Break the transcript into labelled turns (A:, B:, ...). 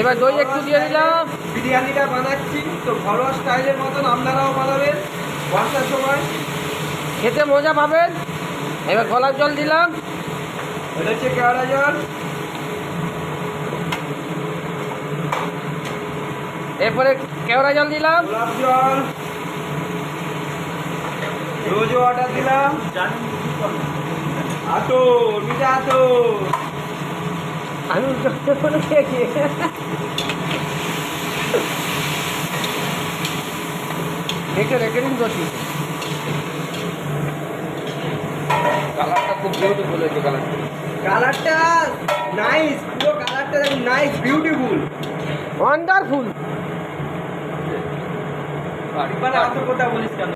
A: এবার দই একটু দিয়ে দিলাম।
B: বিরিয়ানিটা বানাচ্ছি তো ঘরোয়া স্টাইলের মতন আপনারাও বানাবেন বর্ষার সময়,
A: খেতে মজা পাবেন। এবার গোলাপ জল দিলাম।
B: এটা হচ্ছে কেওড়া জল।
A: এরপরে কেওড়া জল দিলাম।
B: গোলাপ জল, রোজ ওয়াটার দিলাম, আতর, মিঠা আতর।
A: আমি করে খেয়েছি। দেখে রেকর্ডিং করছি। কালারটা খুব বিউটিফুল হয়েছে।
B: কালারটা নাইস, পুরো কালারটা দেখুন, নাইস, বিউটিফুল,
A: ওয়ান্ডারফুল।
B: মানে এত কথা বলিস কেন?